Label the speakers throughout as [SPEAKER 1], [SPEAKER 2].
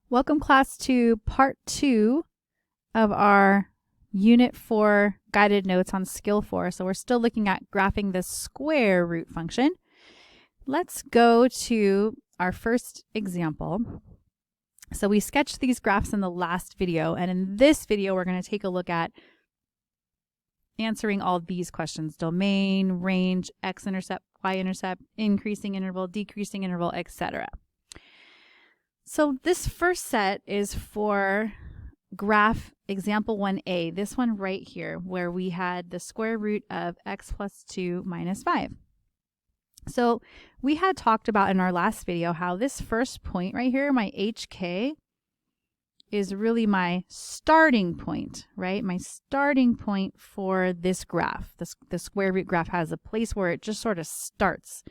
[SPEAKER 1] Welcome class to part 2 of our Unit 4 guided notes on Skill 4. So we're still looking at graphing the square root function. Let's go to our first example. So we sketched these graphs in the last video, and in this video we're going to take a look at answering all these questions: domain, range, x-intercept, y-intercept, increasing interval, decreasing interval, etc. So this first set is for graph example 1a, this one right here, where we had the square root of x plus 2 minus 5. So we had talked about in our last video how this first point right here, my hk, is really my starting point, right? My starting point for this graph. The square root graph has a place where it just sort of starts.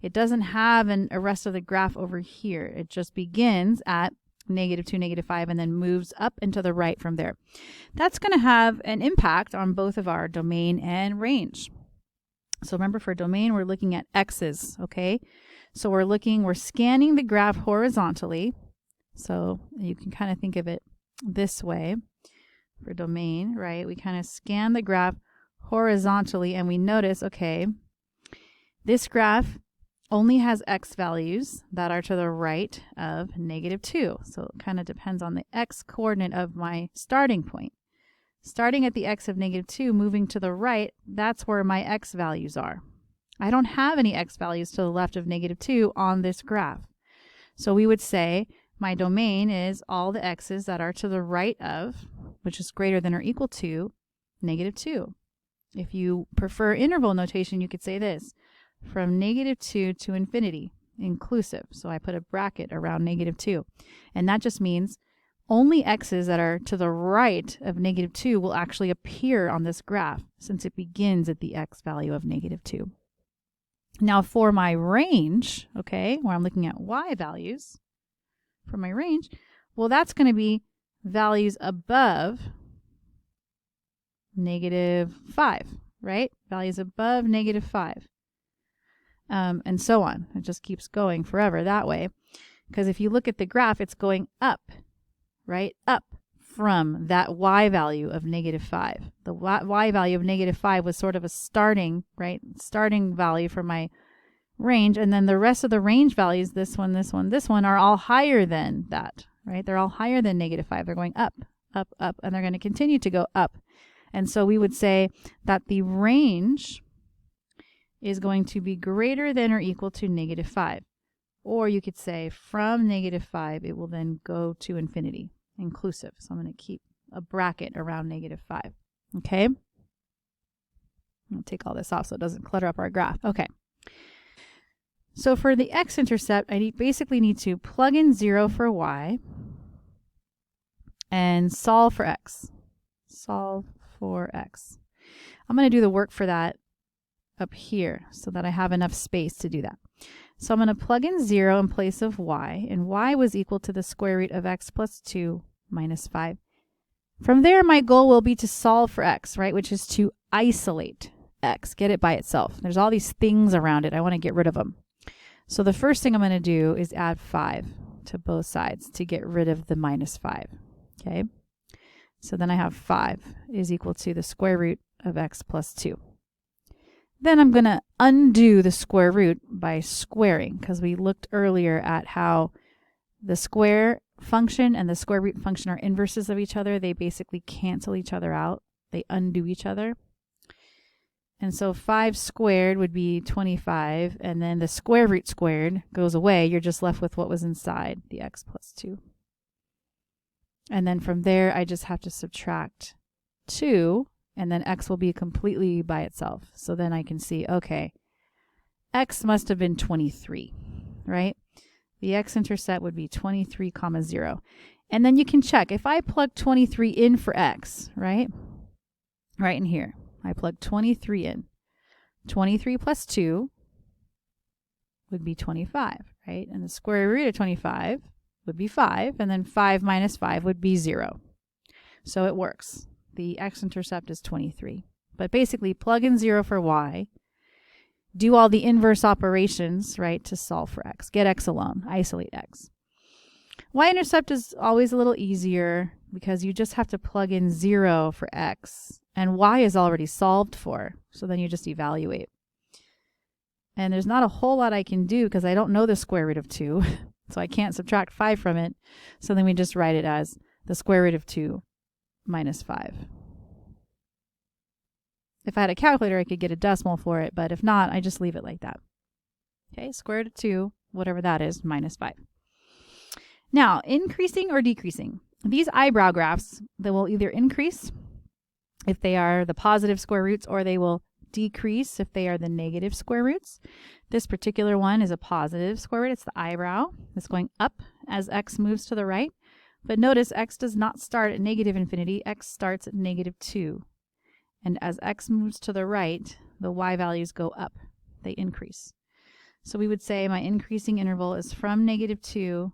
[SPEAKER 1] It doesn't have a rest of the graph over here. It just begins at -2, -5, and then moves up and to the right from there. That's going to have an impact on both of our domain and range. So remember, for domain, we're looking at x's, okay? So we're scanning the graph horizontally. So you can kind of think of it this way for domain, right? We kind of scan the graph horizontally and we notice, okay, this graph only has x values that are to the right of -2. So it kind of depends on the x coordinate of my starting point. Starting at the x of -2, moving to the right, that's where my x values are. I don't have any x values to the left of -2 on this graph. So we would say my domain is all the x's that are to the right of, which is greater than or equal to, -2. If you prefer interval notation, you could say this: from -2 to infinity, inclusive. So I put a bracket around -2. And that just means only x's that are to the right of -2 will actually appear on this graph, since it begins at the x value of -2. Now for my range, okay, where I'm looking at y values, for my range, well, that's going to be values above -5, right? Values above -5. And so on. It just keeps going forever that way. Because if you look at the graph, it's going up, right? Up from that y value of -5. The y value of -5 was sort of a starting, right? Starting value for my range. And then the rest of the range values, this one, this one, this one, are all higher than that, right? They're all higher than -5. They're going up, up, up, and they're going to continue to go up. And so we would say that the range is going to be greater than or equal to -5. Or you could say from -5, it will then go to infinity, inclusive. So I'm going to keep a bracket around -5. Okay? I'll take all this off so it doesn't clutter up our graph. Okay. So for the x-intercept, I basically need to plug in 0 for y and solve for x. Solve for x. I'm going to do the work for that up here so that I have enough space to do that. So I'm going to plug in 0 in place of y, and y was equal to the square root of x plus 2 minus 5. From there, my goal will be to solve for x, right, which is to isolate x, get it by itself. There's all these things around it. I want to get rid of them. So the first thing I'm going to do is add 5 to both sides to get rid of the -5. Okay? So then I have 5 is equal to the square root of x plus 2. Then I'm going to undo the square root by squaring, because we looked earlier at how the square function and the square root function are inverses of each other. They basically cancel each other out. They undo each other. And so 5 squared would be 25, and then the square root squared goes away. You're just left with what was inside, the x plus 2. And then from there, I just have to subtract 2, and then x will be completely by itself. So then I can see, okay, x must have been 23, right? The x-intercept would be 23, 0. And then you can check. If I plug 23 in for x, right? Right in here. I plug 23 in. 23 plus 2 would be 25, right? And the square root of 25 would be 5, and then 5 minus 5 would be 0. So it works. The x-intercept is 23. But basically, plug in 0 for y, do all the inverse operations, right, to solve for x. Get x alone, isolate x. Y-intercept is always a little easier because you just have to plug in 0 for x, and y is already solved for, so then you just evaluate. And there's not a whole lot I can do because I don't know the square root of 2, so I can't subtract 5 from it, so then we just write it as the square root of 2 minus 5. If I had a calculator, I could get a decimal for it, but if not, I just leave it like that. Okay, square root of 2, whatever that is, minus 5. Now, increasing or decreasing. These eyebrow graphs, they will either increase if they are the positive square roots, or they will decrease if they are the negative square roots. This particular one is a positive square root. It's the eyebrow. It's going up as x moves to the right. But notice x does not start at negative infinity. X starts at negative 2. And as x moves to the right, the y values go up. They increase. So we would say my increasing interval is from negative 2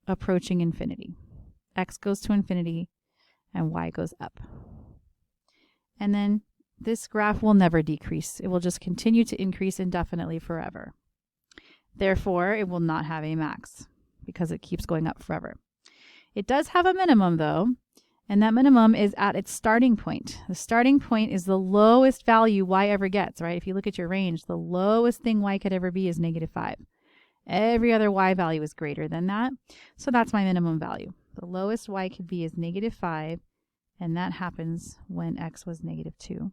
[SPEAKER 1] approaching infinity. X goes to infinity and y goes up. And then this graph will never decrease. It will just continue to increase indefinitely forever. Therefore, it will not have a max because it keeps going up forever. It does have a minimum though, and that minimum is at its starting point. The starting point is the lowest value y ever gets, right? If you look at your range, the lowest thing y could ever be is negative 5. Every other y value is greater than that. So that's my minimum value. The lowest y could be is negative 5, and that happens when x was negative 2.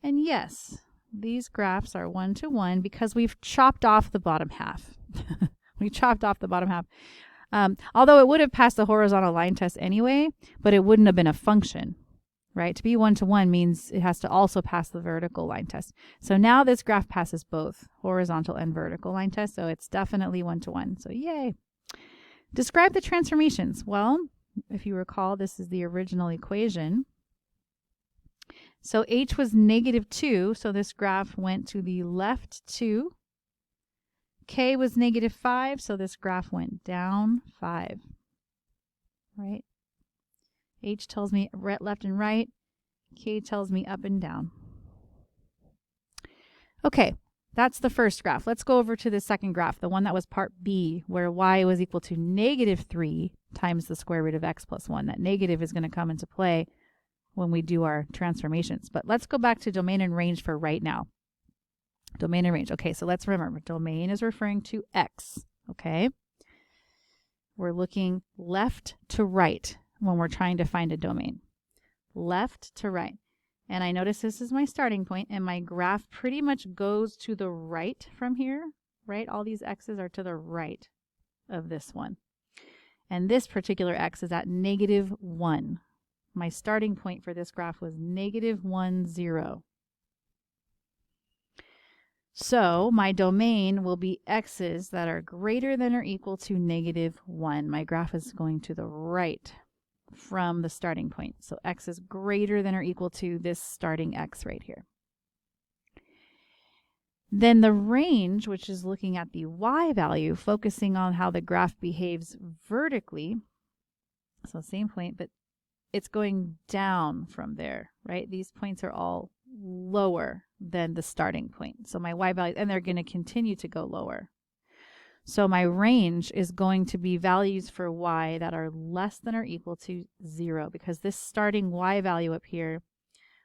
[SPEAKER 1] And yes, these graphs are 1 to 1 because we've chopped off the bottom half. We chopped off the bottom half. Although it would have passed the horizontal line test anyway, but it wouldn't have been a function. Right? To be 1 to 1 means it has to also pass the vertical line test. So now this graph passes both horizontal and vertical line test, so it's definitely 1 to 1. So yay. Describe the transformations. Well, if you recall, this is the original equation. So h was negative 2, so this graph went to the left 2. K was negative 5, so this graph went down 5. Right? H tells me left and right. K tells me up and down. Okay, that's the first graph. Let's go over to the second graph, the one that was part B, where y was equal to negative 3 times the square root of x plus 1. That negative is going to come into play when we do our transformations. But let's go back to domain and range for right now. Domain and range. Okay, so let's remember, domain is referring to x. Okay? We're looking left to right when we're trying to find a domain. Left to right. And I notice this is my starting point, and my graph pretty much goes to the right from here, right? All these x's are to the right of this one. And this particular x is at negative 1. My starting point for this graph was negative 1, 0. So my domain will be x's that are greater than or equal to negative 1. My graph is going to the right from the starting point. So x is greater than or equal to this starting x right here. Then the range, which is looking at the y value, focusing on how the graph behaves vertically. So same point, but it's going down from there, right? These points are all lower than the starting point. So my y value, and they're going to continue to go lower. So my range is going to be values for y that are less than or equal to 0, because this starting y value up here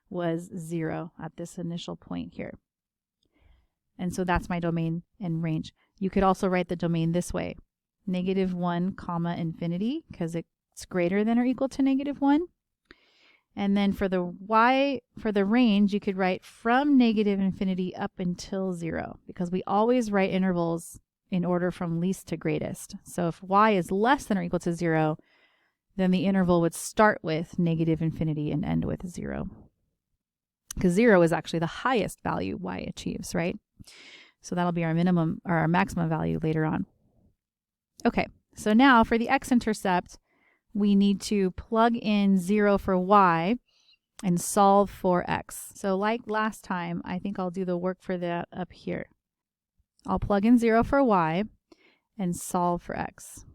[SPEAKER 1] was 0 at this initial point here. And so that's my domain and range. You could also write the domain this way, negative 1 comma infinity, because it's greater than or equal to negative 1. And then for the y, for the range, you could write from negative infinity up until 0, because we always write intervals in order from least to greatest. So if y is less than or equal to 0, then the interval would start with negative infinity and end with 0. Because 0 is actually the highest value y achieves, right? So that'll be our minimum or our maximum value later on. Okay, so now for the x-intercept, we need to plug in 0 for y and solve for x. So like last time, I think I'll do the work for that up here. I'll plug in 0 for y and solve for x.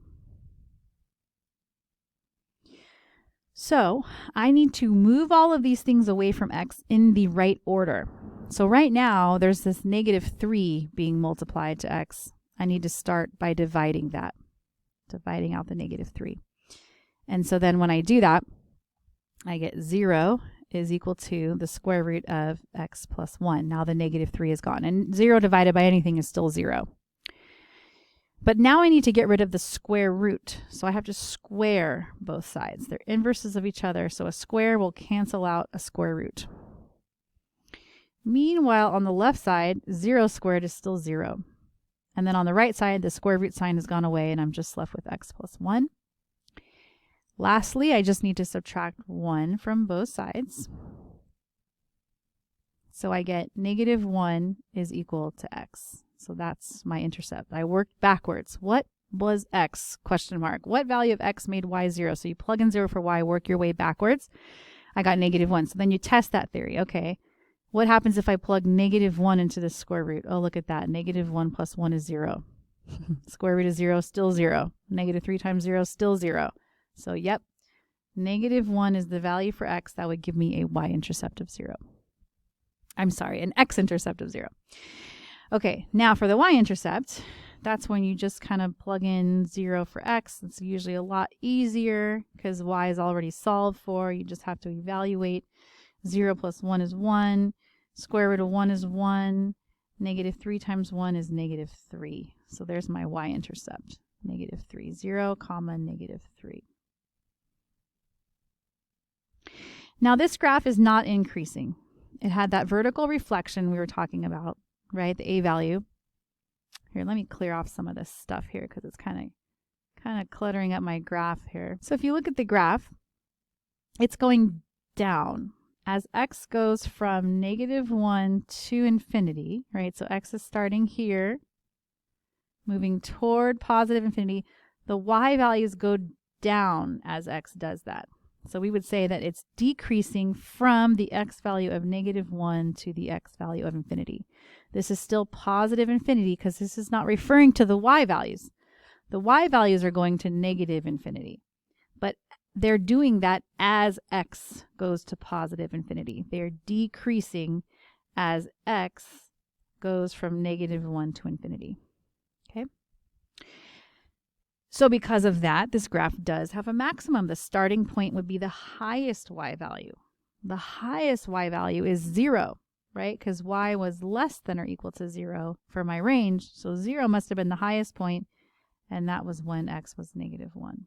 [SPEAKER 1] So I need to move all of these things away from x in the right order. So right now, there's this negative 3 being multiplied to x. I need to start by dividing that. dividing out the -3. And so then when I do that, I get 0 is equal to the square root of x plus 1. Now the -3 is gone. And 0 divided by anything is still 0. But now I need to get rid of the square root. So I have to square both sides. They're inverses of each other, so a square will cancel out a square root. Meanwhile, on the left side, 0 squared is still 0. And then on the right side, the square root sign has gone away, and I'm just left with x plus 1. Lastly, I just need to subtract 1 from both sides. So I get -1 is equal to x. So that's my intercept. I worked backwards. What was x? Question mark. What value of x made y 0? So you plug in 0 for y, work your way backwards. I got -1. So then you test that theory. Okay, what happens if I plug -1 into the square root? Oh, look at that. -1 plus 1 is 0. Square root of 0, still 0. -3 times 0, still 0. So yep, -1 is the value for x. That would give me a y-intercept of 0. I'm sorry, an x-intercept of 0. Okay, now for the y-intercept, that's when you just kind of plug in 0 for x. It's usually a lot easier because y is already solved for. You just have to evaluate. 0 plus 1 is 1. Square root of 1 is 1. -3 times 1 is -3. So there's my y-intercept. -3. 0, comma, -3. Now this graph is not increasing. It had that vertical reflection we were talking about, right? The a value. Here, let me clear off some of this stuff here because it's kind of cluttering up my graph here. So if you look at the graph, it's going down as x goes from -1 to infinity, right? So x is starting here, moving toward positive infinity. The y values go down as x does that. So we would say that it's decreasing from the x value of -1 to the x value of infinity. This is still positive infinity because this is not referring to the y values. The y values are going to negative infinity. But they're doing that as x goes to positive infinity. They're decreasing as x goes from -1 to infinity. Okay? So because of that, this graph does have a maximum. The starting point would be the highest y value. The highest y value is 0, right? Because y was less than or equal to 0 for my range. So 0 must have been the highest point, and that was when x was -1.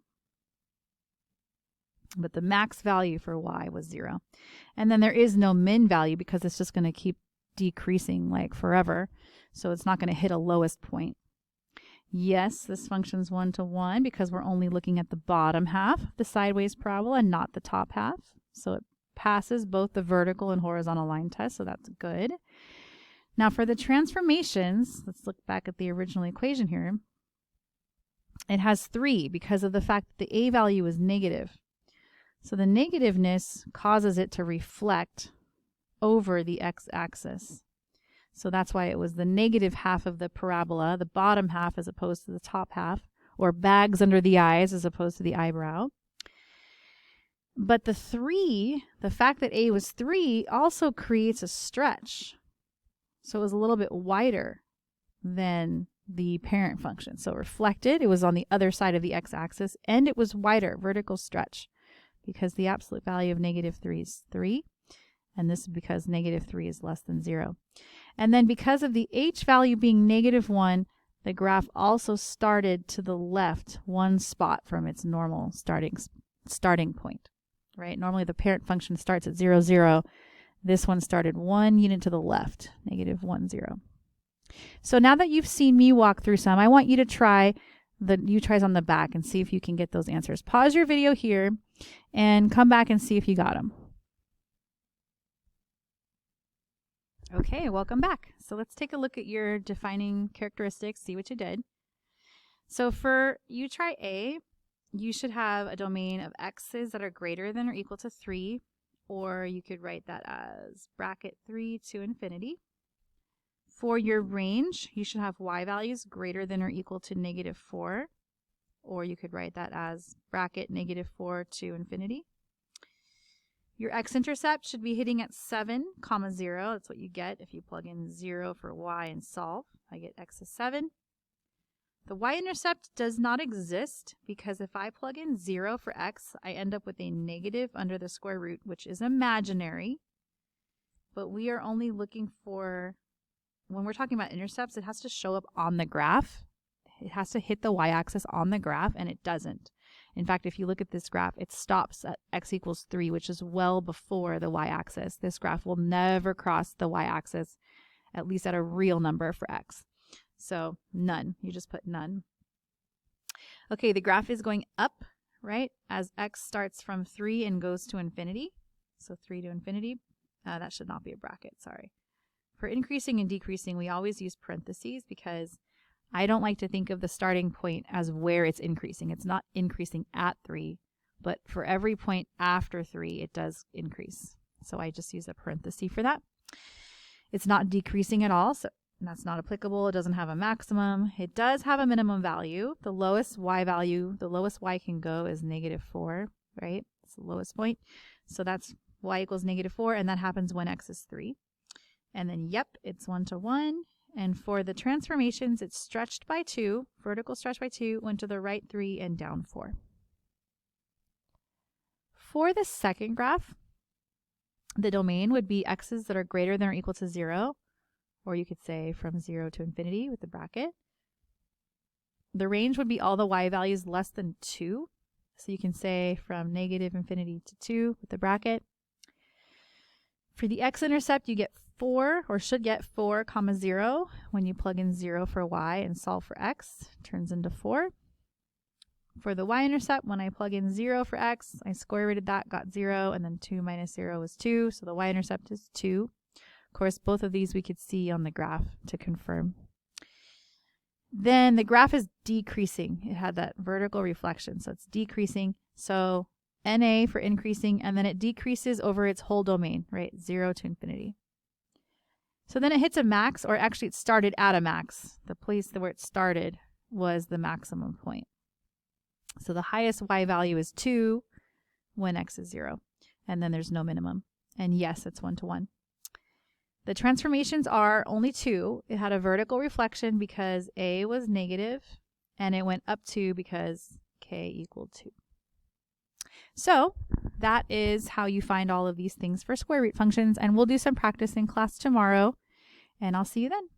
[SPEAKER 1] But the max value for y was 0. And then there is no min value because it's just going to keep decreasing like forever. So it's not going to hit a lowest point. Yes, this function's 1-to-1 because we're only looking at the bottom half of the sideways parabola and not the top half. So it passes both the vertical and horizontal line test, so that's good. Now for the transformations, let's look back at the original equation here. It has 3 because of the fact that the a value is negative. So the negativeness causes it to reflect over the x-axis. So that's why it was the negative half of the parabola, the bottom half as opposed to the top half, or bags under the eyes as opposed to the eyebrow. But the 3, the fact that a was 3 also creates a stretch. So it was a little bit wider than the parent function. So reflected, it was on the other side of the x-axis, and it was wider, vertical stretch, because the absolute value of -3 is 3. And this is because -3 is less than 0. And then because of the h value being -1, the graph also started to the left 1 spot from its normal starting point, right? Normally the parent function starts at 0, 0. This one started 1 unit to the left, -1, 0. So now that you've seen me walk through some, I want you to try the u-tries on the back and see if you can get those answers. Pause your video here and come back and see if you got them. Okay, welcome back. So let's take a look at your defining characteristics, see what you did. So for u-try A, you should have a domain of x's that are greater than or equal to 3, or you could write that as bracket 3 to infinity. For your range, you should have y values greater than or equal to -4, or you could write that as bracket -4 to infinity. Your x-intercept should be hitting at 7, 0. That's what you get if you plug in 0 for y and solve. I get x is 7. The y-intercept does not exist because if I plug in 0 for x, I end up with a negative under the square root, which is imaginary. But we are only looking for, when we're talking about intercepts, it has to show up on the graph. It has to hit the y-axis on the graph, and it doesn't. In fact, if you look at this graph, it stops at x equals 3, which is well before the y-axis. This graph will never cross the y-axis, at least at a real number for x. So none. You just put none. Okay, the graph is going up, right, as x starts from 3 and goes to infinity. So 3 to infinity. That should not be a bracket, sorry. For increasing and decreasing, we always use parentheses because I don't like to think of the starting point as where it's increasing. It's not increasing at 3, but for every point after 3, it does increase. So I just use a parenthesis for that. It's not decreasing at all, so that's not applicable. It doesn't have a maximum. It does have a minimum value. The lowest y value, the lowest y can go is -4, right? It's the lowest point. So that's y equals -4, and that happens when x is 3. And then, yep, it's 1 to 1. And for the transformations, it's stretched by 2, vertical stretch by 2, went to the right 3, and down 4. For the second graph, the domain would be x's that are greater than or equal to 0, or you could say from 0 to infinity with the bracket. The range would be all the y values less than 2. So you can say from -infinity to 2 with the bracket. For the x-intercept, you get 4, or should get 4, 0 when you plug in 0 for y and solve for x. Turns into 4. For the y-intercept, when I plug in 0 for x, I square rooted that, got 0, and then 2 minus 0 is 2, so the y-intercept is 2. Of course, both of these we could see on the graph to confirm. Then the graph is decreasing. It had that vertical reflection, so it's decreasing. So NA for increasing, and then it decreases over its whole domain, right? 0 to infinity. So then it hits a max, or actually it started at a max. The place where it started was the maximum point. So the highest y value is 2 when x is 0, and then there's no minimum. And yes, it's 1 to 1. The transformations are only 2. It had a vertical reflection because a was negative, and it went up 2 because k equaled 2. So that is how you find all of these things for square root functions, and we'll do some practice in class tomorrow, and I'll see you then.